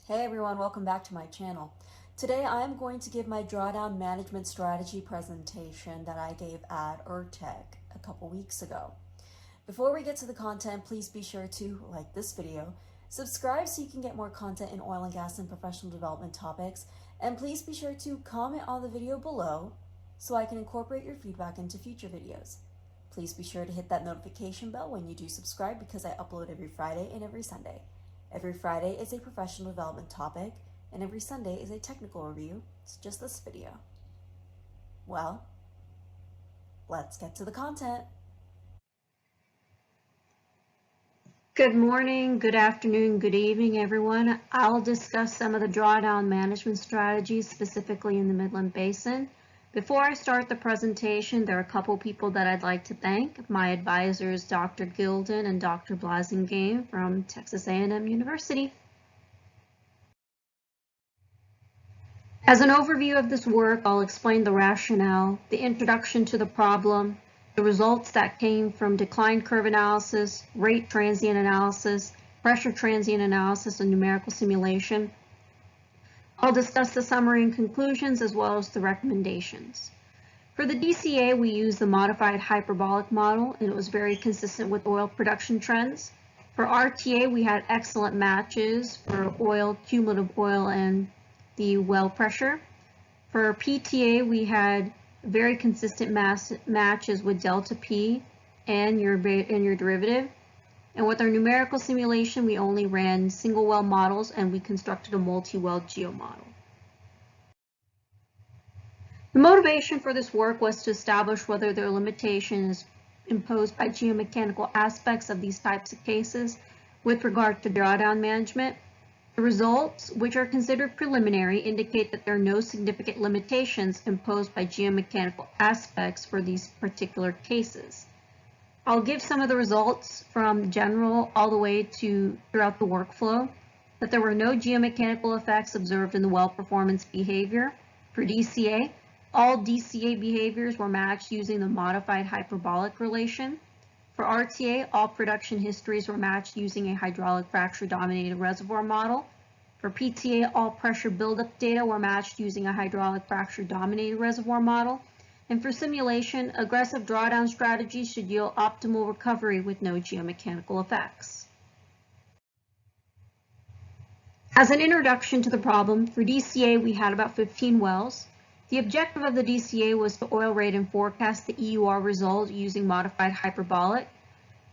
Hey everyone, welcome back to my channel. Today I am going to give my drawdown management strategy presentation that I gave at RTAC a couple weeks ago. Before we get to the content, please be sure to like this video, subscribe so you can get more content in oil and gas and professional development topics, and please be sure to comment on the video below so I can incorporate your feedback into future videos. Please be sure to hit that notification bell when you do subscribe because I upload every Friday and every Sunday. Every Friday is a professional development topic, and every Sunday is a technical review. It's just this video. Well, let's get to the content. Good morning, good afternoon, good evening, everyone. I'll discuss some of the drawdown management strategies specifically in the Midland Basin. Before I start the presentation, there are a couple people that I'd like to thank. My advisors, Dr. Gilden and Dr. Blasingame from Texas A&M University. As an overview of this work, I'll explain the rationale, the introduction to the problem, the results that came from decline curve analysis, rate transient analysis, pressure transient analysis, and numerical simulation. I'll discuss the summary and conclusions as well as the recommendations. For the DCA, we used the modified hyperbolic model, and it was very consistent with oil production trends. For RTA, we had excellent matches for oil, cumulative oil, and the well pressure. For PTA, we had very consistent matches with delta P and your derivative. And with our numerical simulation, we only ran single well models and we constructed a multi-well geomodel. The motivation for this work was to establish whether there are limitations imposed by geomechanical aspects of these types of cases with regard to drawdown management. The results, which are considered preliminary, indicate that there are no significant limitations imposed by geomechanical aspects for these particular cases. I'll give some of the results from general all the way to throughout the workflow, that there were no geomechanical effects observed in the well performance behavior. For DCA, all DCA behaviors were matched using the modified hyperbolic relation. For RTA, all production histories were matched using a hydraulic fracture dominated reservoir model. For PTA, all pressure buildup data were matched using a hydraulic fracture dominated reservoir model. And for simulation, aggressive drawdown strategies should yield optimal recovery with no geomechanical effects. As an introduction to the problem, for DCA we had about 15 wells. The objective of the DCA was to oil rate and forecast the EUR result using modified hyperbolic.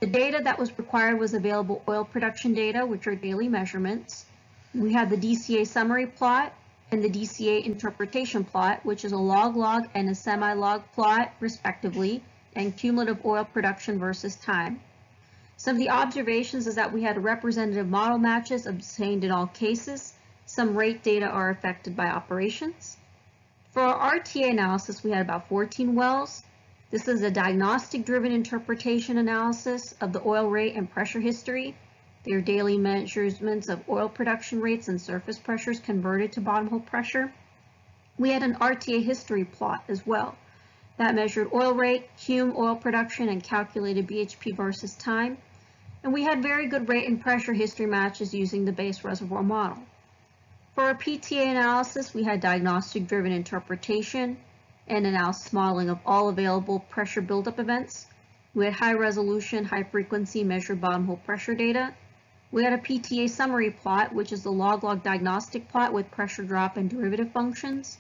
The data that was required was available oil production data, which are daily measurements. We had the DCA summary plot and the DCA interpretation plot, which is a log-log and a semi-log plot, respectively, and cumulative oil production versus time. Some of the observations is that we had representative model matches obtained in all cases. Some rate data are affected by operations. For our RTA analysis, we had about 14 wells. This is a diagnostic-driven interpretation analysis of the oil rate and pressure history. They are daily measurements of oil production rates and surface pressures converted to bottom hole pressure. We had an RTA history plot as well that measured oil rate, cum oil production, and calculated BHP versus time. And we had very good rate and pressure history matches using the base reservoir model. For our PTA analysis, we had diagnostic-driven interpretation and analysis modeling of all available pressure buildup events. We had high resolution, high frequency measured bottom hole pressure data. We had a PTA summary plot, which is the log-log diagnostic plot with pressure drop and derivative functions.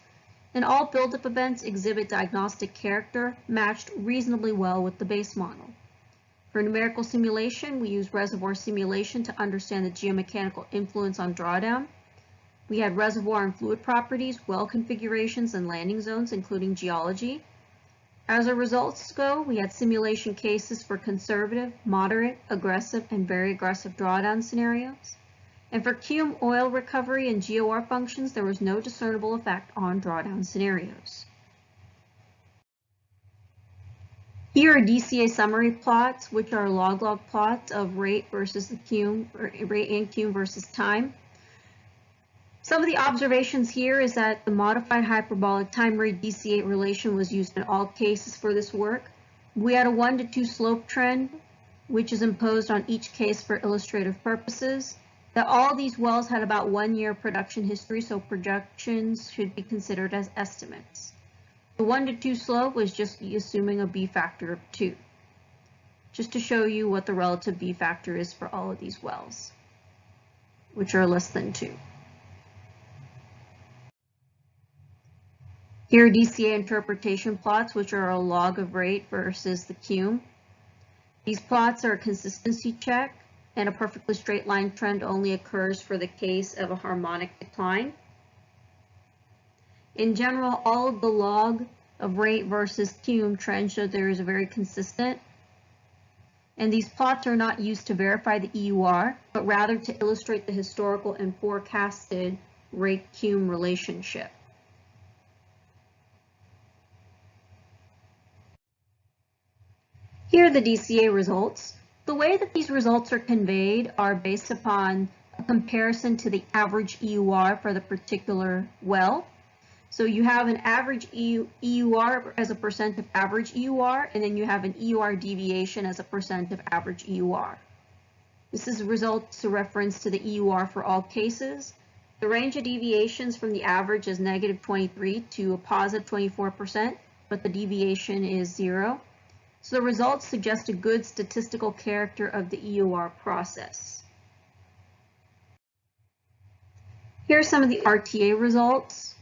And all buildup events exhibit diagnostic character, matched reasonably well with the base model. For numerical simulation, we used reservoir simulation to understand the geomechanical influence on drawdown. We had reservoir and fluid properties, well configurations, and landing zones, including geology. As our results go, we had simulation cases for conservative, moderate, aggressive, and very aggressive drawdown scenarios. And for cum oil recovery and GOR functions, there was no discernible effect on drawdown scenarios. Here are DCA summary plots, which are log-log plots of rate versus the cum, or rate and cum versus time. Some of the observations here is that the modified hyperbolic time rate DCA relation was used in all cases for this work. We had a 1-to-2 slope trend, which is imposed on each case for illustrative purposes. that all these wells had about 1 year production history, so projections should be considered as estimates. The 1 to 2 slope was just assuming a B factor of 2, just to show you what the relative B factor is for all of these wells, which are less than 2. Here are DCA interpretation plots, which are a log of rate versus the cum. These plots are a consistency check, and a perfectly straight line trend only occurs for the case of a harmonic decline. In general, all of the log of rate versus cum trends show there is a very consistent, and these plots are not used to verify the EUR, but rather to illustrate the historical and forecasted rate-cum relationship. Here are the DCA results. The way that these results are conveyed are based upon a comparison to the average EUR for the particular well. So you have an average EUR as a percent of average EUR, and then you have an EUR deviation as a percent of average EUR. This is results to reference to the EUR for all cases. The range of deviations from the average is -23 to a positive 24%, but the deviation is 0. So the results suggest a good statistical character of the EUR process. Here are some of the RTA results.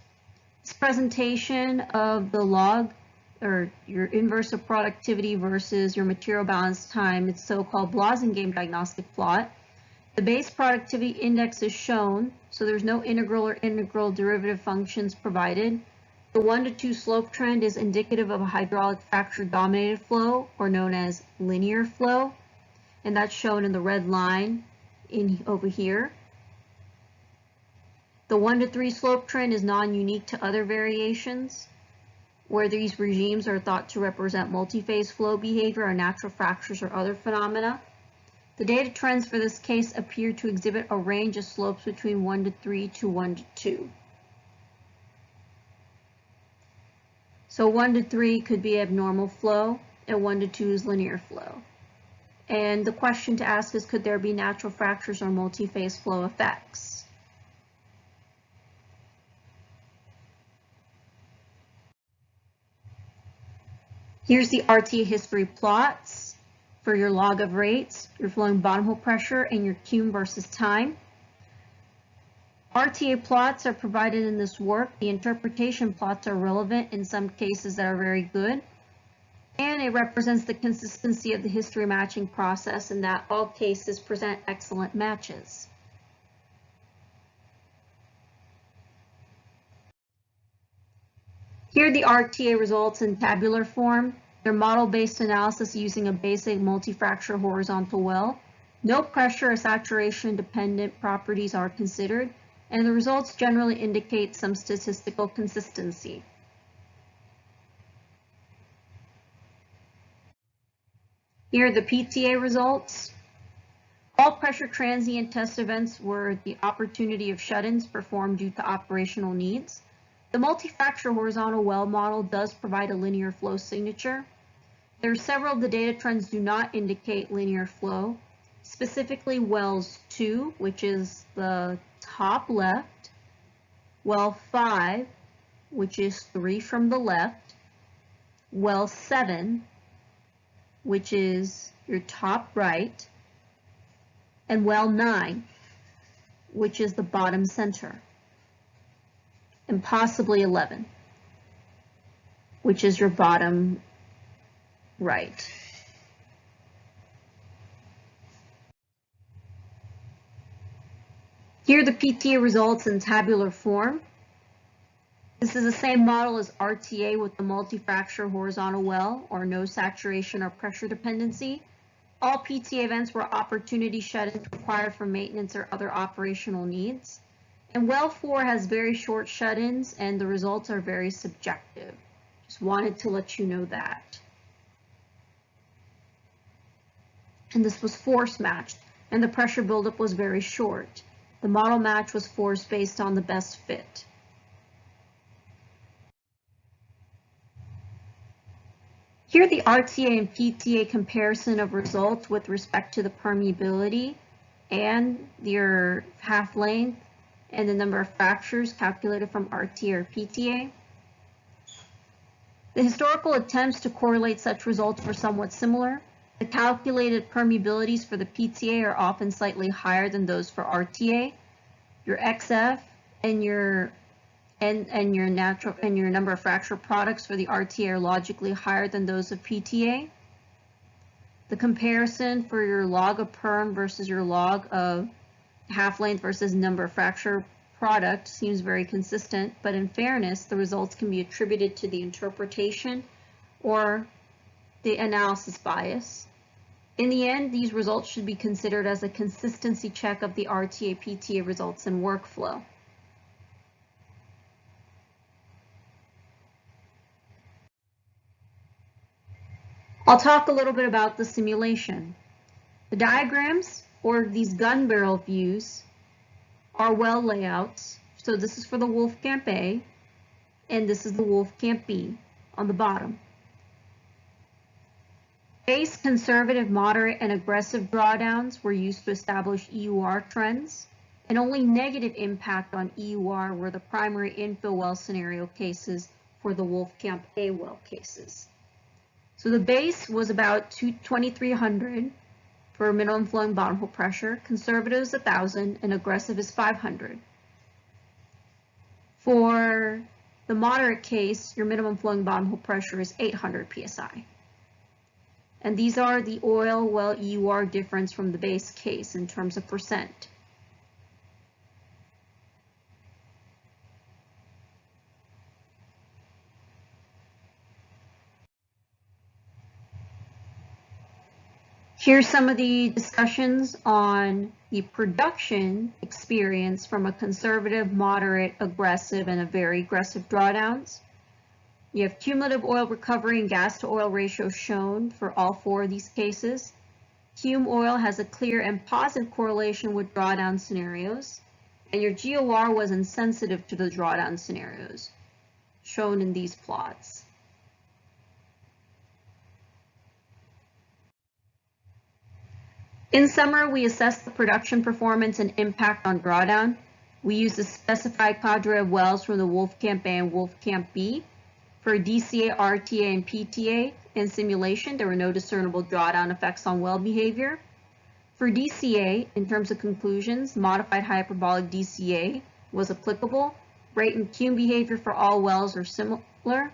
This presentation of the log, or your inverse of productivity versus your material balance time, it's so-called Blasingame diagnostic plot. The base productivity index is shown, so there's no integral or integral derivative functions provided. The 1 to 2 slope trend is indicative of a hydraulic fracture dominated flow, or known as linear flow, and that's shown in the red line over here. The 1 to 3 slope trend is non-unique to other variations, where these regimes are thought to represent multi-phase flow behavior or natural fractures or other phenomena. The data trends for this case appear to exhibit a range of slopes between 1 to 3 to 1 to 2. So 1 to 3 could be abnormal flow, and 1 to 2 is linear flow. And the question to ask is, could there be natural fractures or multi-phase flow effects? Here's the RTA history plots for your log of rates, your flowing bottom hole pressure, and your cum versus time. RTA plots are provided in this work. The interpretation plots are relevant in some cases that are very good, and it represents the consistency of the history matching process in that all cases present excellent matches. Here are the RTA results in tabular form. They're model-based analysis using a basic multi-fracture horizontal well. No pressure or saturation dependent properties are considered, and the results generally indicate some statistical consistency. Here are the PTA results. All pressure transient test events were the opportunity of shut-ins performed due to operational needs. The multi-fracture horizontal well model does provide a linear flow signature. There are several of the data trends do not indicate linear flow, specifically wells 2, which is the top left, well 5, which is 3 from the left, well 7, which is your top right, and well 9, which is the bottom center, and possibly 11, which is your bottom right. Here are the PTA results in tabular form. This is the same model as RTA with the multi-fracture horizontal well, or no saturation or pressure dependency. All PTA events were opportunity shut-ins required for maintenance or other operational needs. And well 4 has very short shut-ins, and the results are very subjective. Just wanted to let you know that. And this was force matched, and the pressure buildup was very short. The model match was force based on the best fit. Here are the RTA and PTA comparison of results with respect to the permeability and your half length and the number of fractures calculated from RTA or PTA. The historical attempts to correlate such results were somewhat similar. The calculated permeabilities for the PTA are often slightly higher than those for RTA. Your XF and your number of fracture products for the RTA are logically higher than those of PTA. The comparison for your log of perm versus your log of half length versus number of fracture product seems very consistent, but in fairness, the results can be attributed to the interpretation or the analysis bias. In the end, these results should be considered as a consistency check of the RTA-PTA results and workflow. I'll talk a little bit about the simulation. The diagrams, or these gun barrel views, are well layouts. So this is for the Wolfcamp A, and this is the Wolfcamp B on the bottom. Base, conservative, moderate, and aggressive drawdowns were used to establish EUR trends, and only negative impact on EUR were the primary infill well scenario cases for the Wolfcamp A well cases. So the base was about 2,300 for minimum flowing bottom hole pressure, conservative is 1,000, and aggressive is 500. For the moderate case, your minimum flowing bottom hole pressure is 800 psi. And these are the oil well EUR difference from the base case in terms of percent. Here's some of the discussions on the production experience from a conservative, moderate, aggressive, and a very aggressive drawdowns. You have cumulative oil recovery and gas to oil ratio shown for all four of these cases. Cum oil has a clear and positive correlation with drawdown scenarios, and your GOR was insensitive to the drawdown scenarios, shown in these plots. In summary, we assess the production performance and impact on drawdown. We use the specified cadre of wells from the Wolfcamp A and Wolfcamp B. For DCA, RTA, and PTA in simulation, there were no discernible drawdown effects on well behavior. For DCA, in terms of conclusions, modified hyperbolic DCA was applicable. Rate and cum behavior for all wells are similar.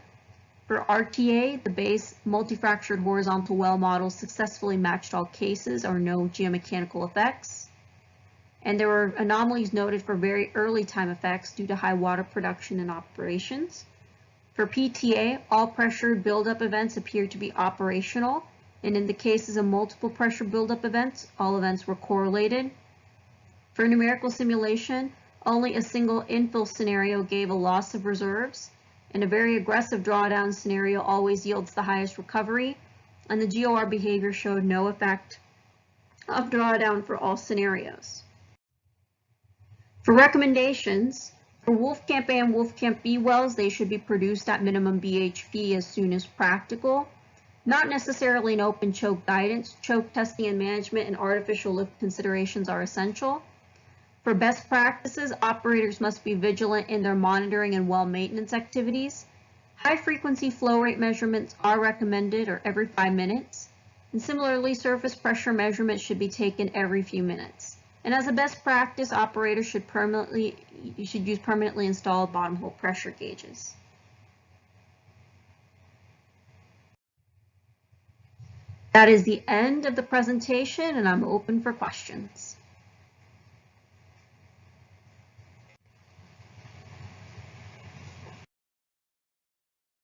For RTA, the base multifractured horizontal well model successfully matched all cases or no geomechanical effects. And there were anomalies noted for very early time effects due to high water production and operations. For PTA, all pressure buildup events appeared to be operational, and in the cases of multiple pressure buildup events, all events were correlated. For numerical simulation, only a single infill scenario gave a loss of reserves, and a very aggressive drawdown scenario always yields the highest recovery, and the GOR behavior showed no effect of drawdown for all scenarios. For recommendations, for Wolfcamp A and Wolfcamp B wells, they should be produced at minimum BHP as soon as practical. Not necessarily an open choke guidance. Choke testing and management and artificial lift considerations are essential. For best practices, operators must be vigilant in their monitoring and well maintenance activities. High-frequency flow rate measurements are recommended or every 5 minutes. And similarly, surface pressure measurements should be taken every few minutes. And as a best practice, operators should use permanently installed bottom hole pressure gauges. That is the end of the presentation, and I'm open for questions.